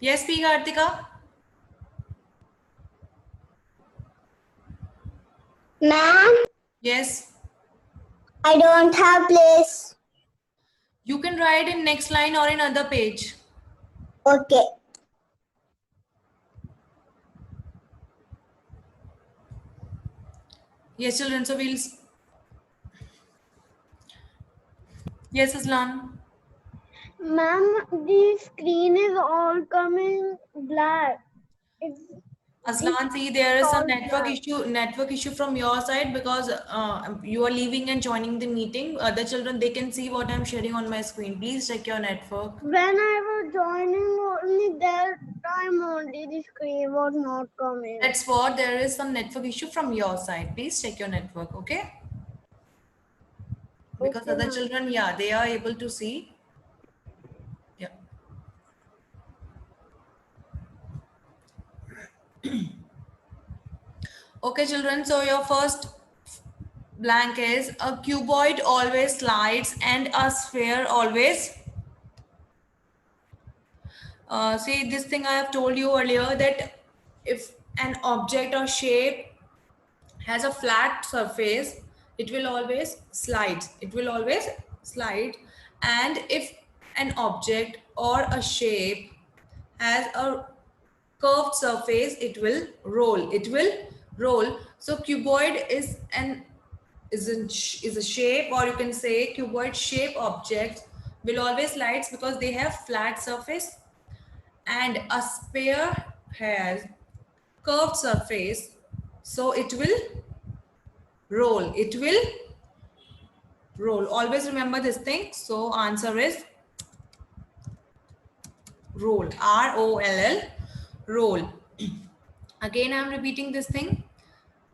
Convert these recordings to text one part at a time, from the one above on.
Yes, P. Kartika. Ma'am, Yes. I don't have place. You can write in next line or in other page. Okay. Yes, children. So we'll. Yes, Aslan. Ma'am, the screen is all coming black. It's Aslan, see, there is a all black. network issue from your side because you are leaving and joining the meeting. Other children, they can see what I'm sharing on my screen. Please check your network. When I was joining only that time only the screen was not coming. That's what there is some network issue from your side. Please check your network, okay? Because Okay, other ma'am. children, yeah, they are able to see. Yeah. Okay, children. So your first blank is a cuboid always slides and a sphere always. See, this thing I have told you earlier that if an object or shape has a flat surface, it will always slide. It will always slide. And if an object or a shape has a curved surface, it will roll. It will roll. So cuboid is a shape, or you can say cuboid shape objects will always slide because they have flat surface, and a sphere has curved surface, so it will roll. It will roll. Always remember this thing. So answer is roll. R-O-L-L, roll. Again, I'm repeating this thing,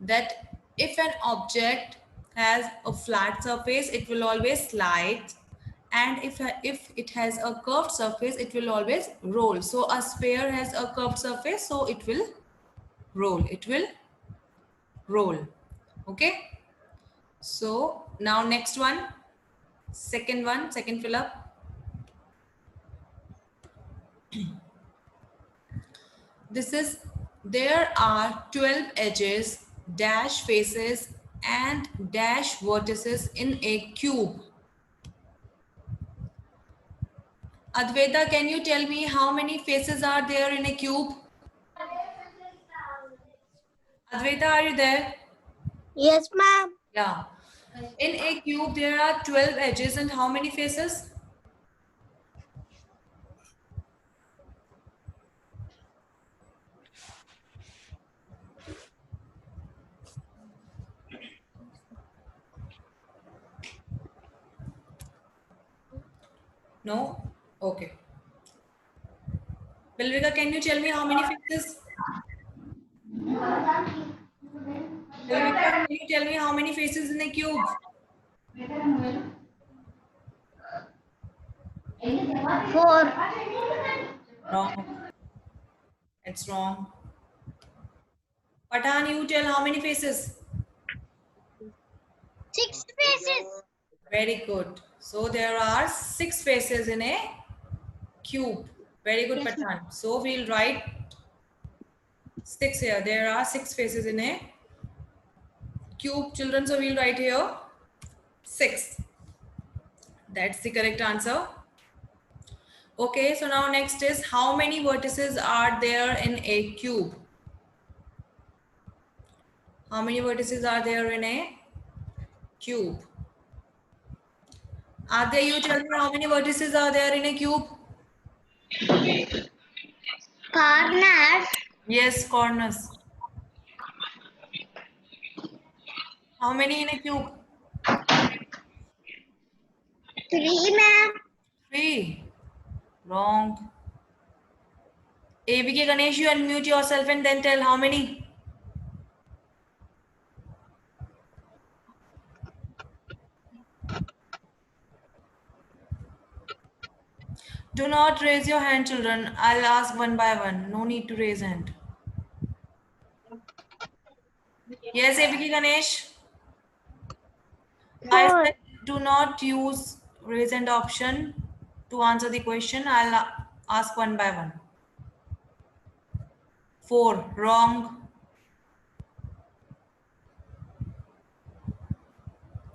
that if an object has a flat surface, it will always slide, and if it has a curved surface, it will always roll. So a sphere has a curved surface, so it will roll. It will roll. Okay. So now next one, second fill up. This is, there are 12 edges, dash faces and dash vertices in a cube. Advaita, can you tell me how many faces are there in a cube? Advaita, are you there? Yes, ma'am. Yeah. In a cube, there are 12 edges and how many faces? No? Okay. Bilvika, can you tell me how many faces? Bilvika, can you tell me how many faces in a cube? 4. Wrong. It's wrong. Patan, you tell how many faces? 6 faces. Very good. So there are 6 faces in a cube. Very good, Yes, Patan. So we'll write 6 here. There are 6 faces in a cube, children. So we'll write here 6. That's the correct answer. Okay, so now next is, how many vertices are there in a cube? How many vertices are there in a cube? Adya, you tell me how many vertices are there in a cube? Corners. Yes, corners. How many in a cube? 3, ma'am. 3. Wrong. ABK Ganesh, you unmute yourself and then tell how many. Do not raise your hand, children. I'll ask one by one. No need to raise hand. Yes, ABK Ganesh. I 4. said do not use raise hand option to answer the question. I'll ask one by one. 4. Wrong.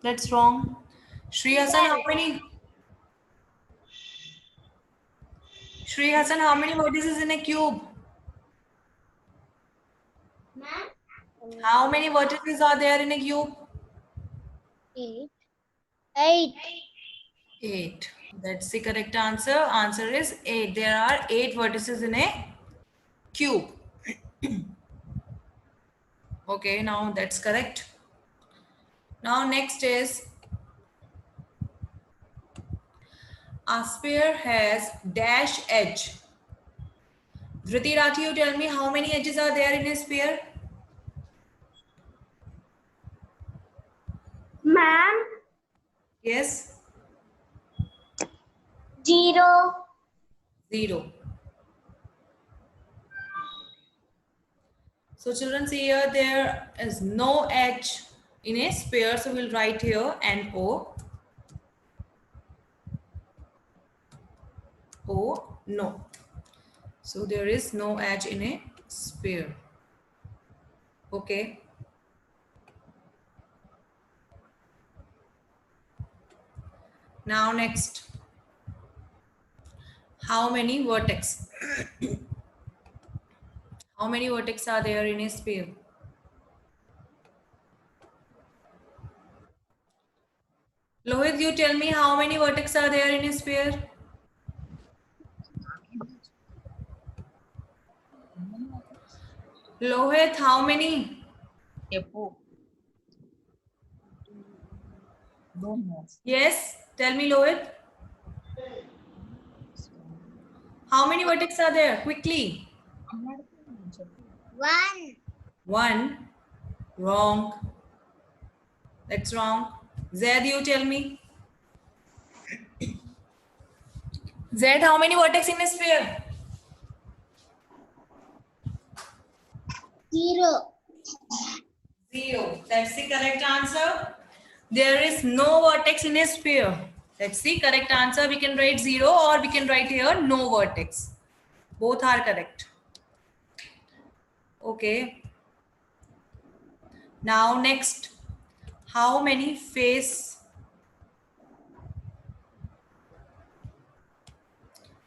That's wrong. Shri Hassan, how many? Shri Hassan, how many vertices in a cube? How many vertices are there in a cube? 8. 8. 8. That's the correct answer. Answer is 8. There are 8 vertices in a cube. Okay, now that's correct. Now next is a sphere has dash edge. Dhriti Rathi, you tell me how many edges are there in a sphere? Ma'am. Yes, 0. 0. So children, see here there is no edge in a sphere. So we'll write here NO. O, no. So there is no edge in a sphere. Okay. Now next. How many vertex? How many vertex are there in a sphere? Lohit, you tell me how many vertex are there in a sphere? Lohit, how many? Yes, tell me Lohit. How many vertex are there? Quickly. 1. 1. Wrong. That's wrong. Zaid, you tell me. Zaid, how many vertex in a sphere? 0. 0. That's the correct answer. There is no vertex in a sphere. That's the correct answer. We can write 0 or we can write here no vertex. Both are correct. Okay. Now next. How many face?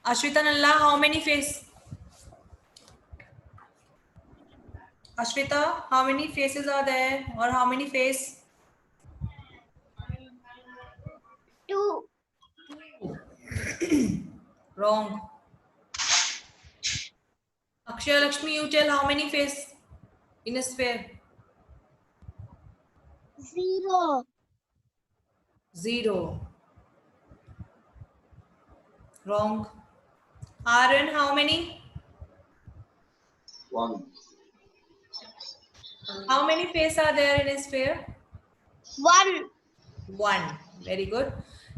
Ashwita Nalla, how many face? Ashwita, how many faces are there or how many face? 2. Wrong. Akshaya Lakshmi, you tell how many face in a sphere? 0. 0. Wrong. Aaron, how many? 1. How many face are there in a sphere? 1. 1. Very good.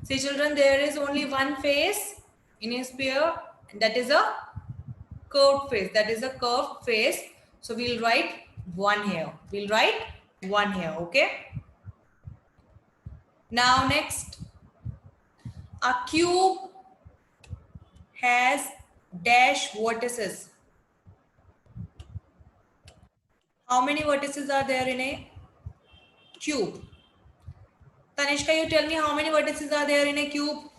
See children, there is only one face in a sphere, and that is a curved face. That is a curved face. So we'll write 1 here. We'll write 1 here. Okay. Now next, a cube has dash vertices. How many vertices are there in a cube? Tanishka, you tell me how many vertices are there in a cube?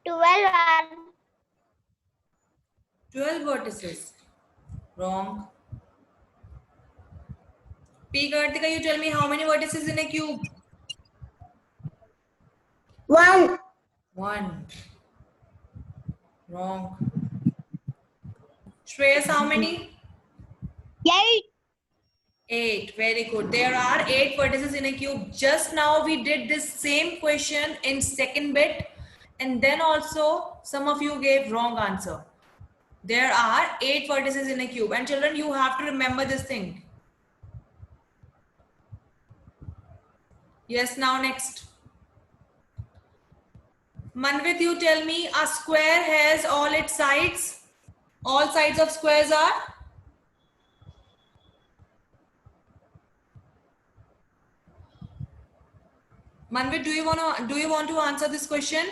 12. 12 vertices. Wrong. P. Kartika, you tell me how many vertices in a cube? 1. 1. Wrong. Shreyas, how many? 8. 8. Very good. There are 8 vertices in a cube. Just now we did this same question in second bit, and then also some of you gave wrong answer. There are 8 vertices in a cube, and children, you have to remember this thing. Yes, now next. Manvit, you tell me a square has all its sides. All sides of squares are? Manvit, do you want to answer this question?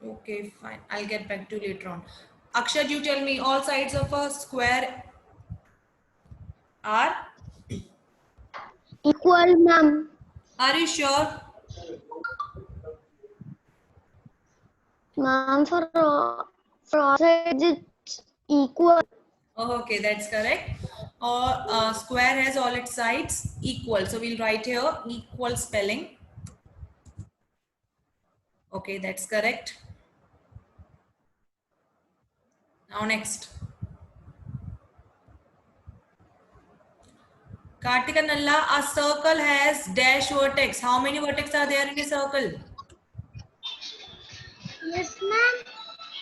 Okay, fine. I'll get back to you later on. Akshat, you tell me all sides of a square are? Equal, ma'am. Are you sure? Ma'am, for all sides it's equal. Oh, okay, that's correct. Or square has all its sides equal. So we'll write here equal spelling. Okay, that's correct. Now next. Kartika Nalla, a circle has dash vertex. How many vertex are there in a circle? Yes, ma'am.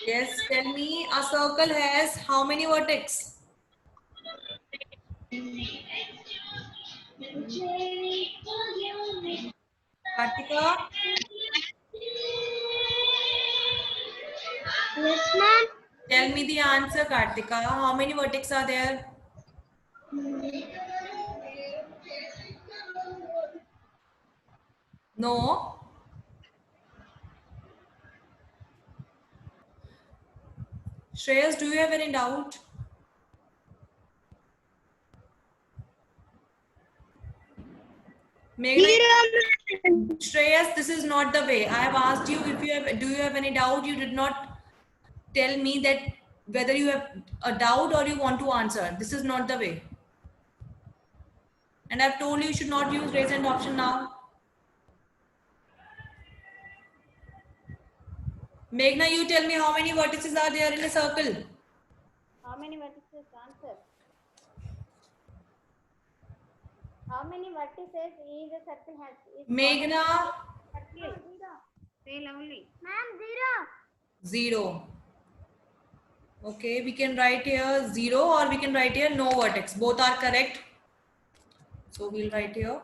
Yes, tell me, a circle has how many vertex? Kartika, Yes, ma'am. tell me the answer, Kartika. How many vertex are there? No. Shreyas, do you have any doubt? Meghna, Shreyas, this is not the way. I have asked you if you have, do you have any doubt? You did not tell me that whether you have a doubt or you want to answer. This is not the way. And I've told you should not use raise hand option now. Meghna, you tell me how many vertices are there in a circle? How many vertices? Answer. How many vertices is a circle has? Is Meghna, circle. Say loudly. Ma'am, 0. 0. Okay, we can write here 0 or we can write here no vertex. Both are correct. So we'll write here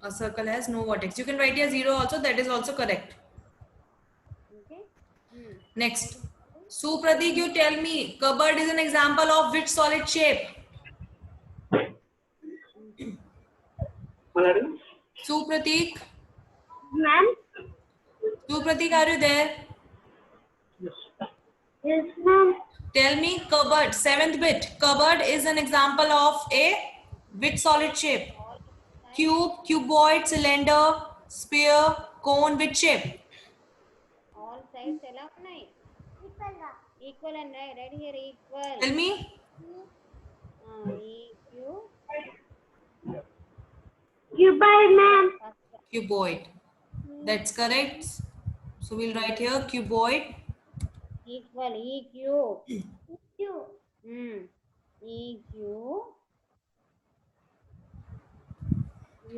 a circle has no vertex. You can write here 0 also. That is also correct. Okay. Next. Supratik, you tell me, cupboard is an example of which solid shape? Supratik, Ma'am. Supratik, are you there? Yes, ma'am. Tell me, cupboard, 7th bit. Cupboard is an example of a which solid shape? Cube, cuboid, cylinder, sphere, cone, which shape? All sides ఎలా ఉన్నాయి? Equal and right here equal. Tell me. Cuboid, ma'am. Cuboid. That's correct. So we'll write here cuboid. Equal EQ. EQ. Q.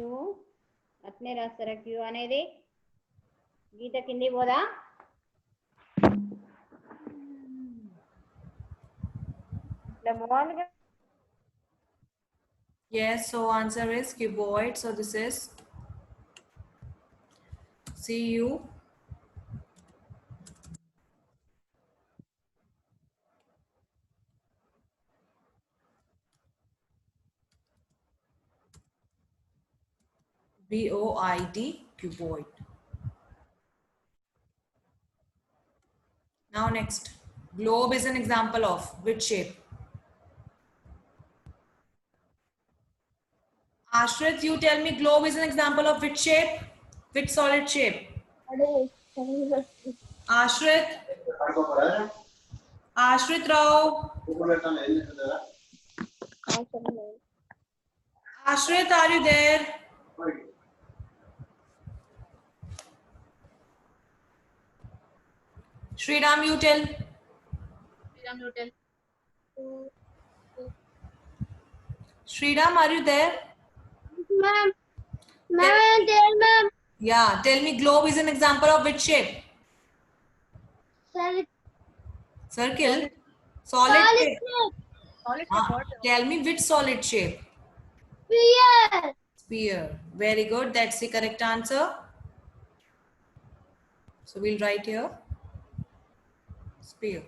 అట్నే రాస్తారా Q అనేది గీత కింది పోదా ఇట్లా మామూలుగా Yes, so answer is cuboid. So this is CU. BOID, cuboid. Now next, globe is an example of which shape? Ashrit, you tell me globe is an example of which shape? Which solid shape? Ashrit? Ashrit Rao? Ashrit, are you there? Sriram, you tell. Sriram, are you there? Ma'am. Ma'am, tell ma'am. Yeah, tell me globe is an example of which shape? Circle? Solid shape. Tell me which solid shape? Sphere. Sphere. Very good. That's the correct answer. So we'll write here sphere.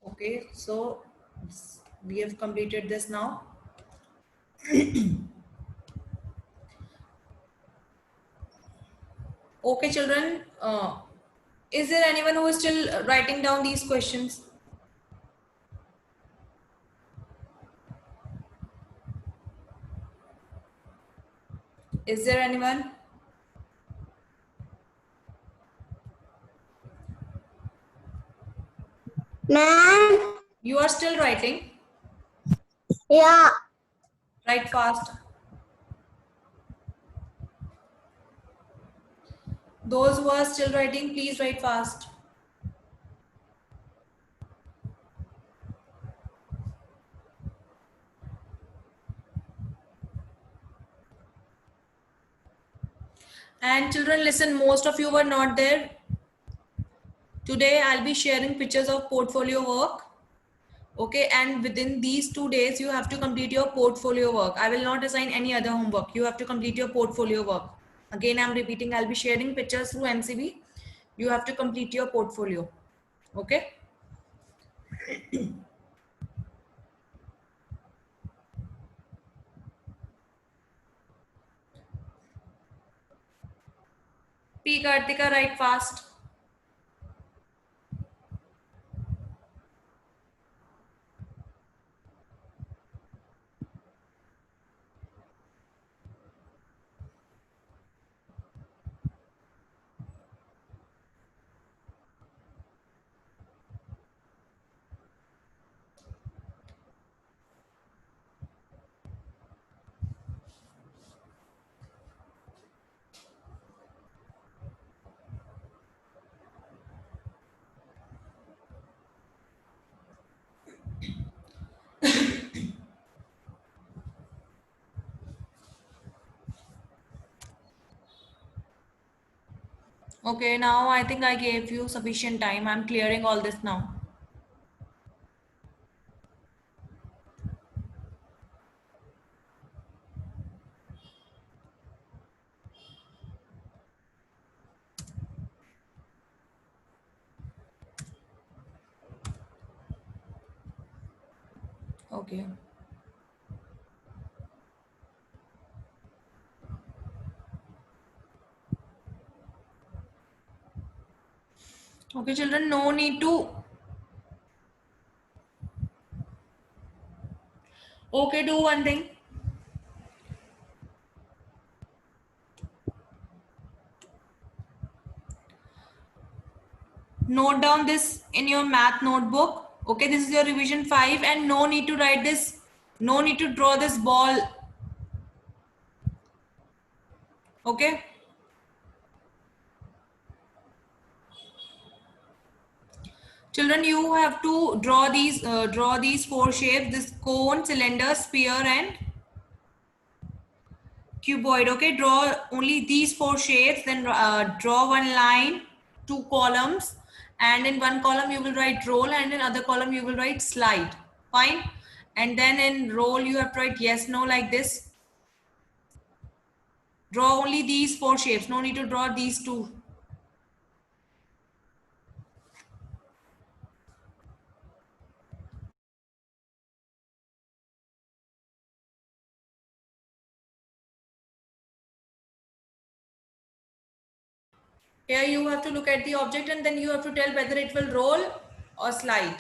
Okay, so we have completed this now. Okay, children. Is there anyone who is still writing down these questions? Is there anyone? Ma'am. You are still writing? Yeah. Write fast. Those who are still writing, please write fast. And children, listen, most of you were not there. Today, I'll be sharing pictures of portfolio work. Okay, and within these 2 days, you have to complete your portfolio work. I will not assign any other homework. You have to complete your portfolio work. Again, I'm repeating, I'll be sharing pictures through MCB. You have to complete your portfolio. Okay. P. Kartika, write fast. Okay, now I think I gave you sufficient time. I'm clearing all this now. Okay. Okay, children, no need to. Okay, do one thing. Note down this in your math notebook. Okay, this is your revision 5 and no need to write this. No need to draw this ball. Okay. Children, you have to draw these four shapes: this cone, cylinder, sphere, and cuboid. Okay, draw only these four shapes. Then draw one line, two columns, and in one column you will write roll, and in other column you will write slide. Fine. And then in roll you have to write yes, no, like this. Draw only these four shapes. No need to draw these two. Here you have to look at the object and then you have to tell whether it will roll or slide.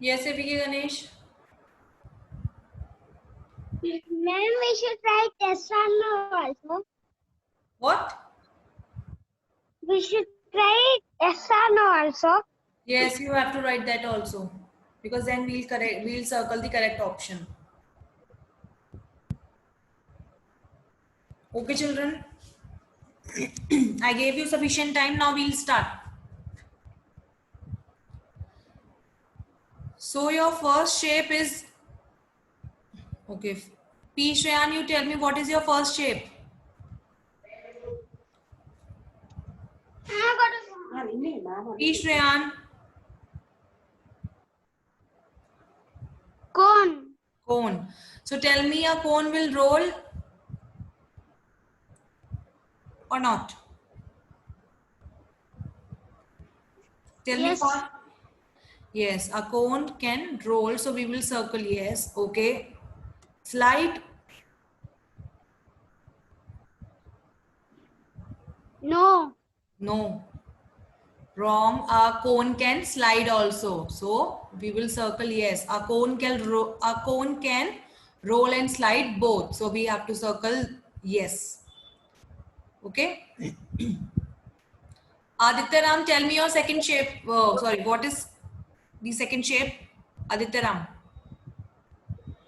Yes, APK Ganesh. Ma'am, we should write yes or no also. What? We should write yes or no also. Yes, you have to write that also, because then we'll circle the correct option. Okay, children. I gave you sufficient time. Now we'll start. So your first shape is, okay. P. Shreyan, you tell me what is your first shape? P. Shreyan. Cone. Cone. So tell me, a cone will roll or not? Tell me Yes. fast. Yes, a cone can roll. So we will circle yes. Okay. Slide. No. No. Wrong. A cone can slide also. So we will circle yes. A cone can roll and slide both. So we have to circle yes. Okay. Aditya Ram, tell me your second shape. Oh, sorry, what is the second shape? Aditya Ram.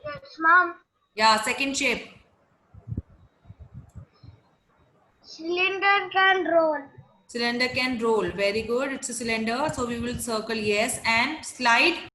Yes, ma'am. Yeah, second shape. Cylinder can roll. Cylinder can roll. Very good. It's a cylinder. So we will circle yes and slide.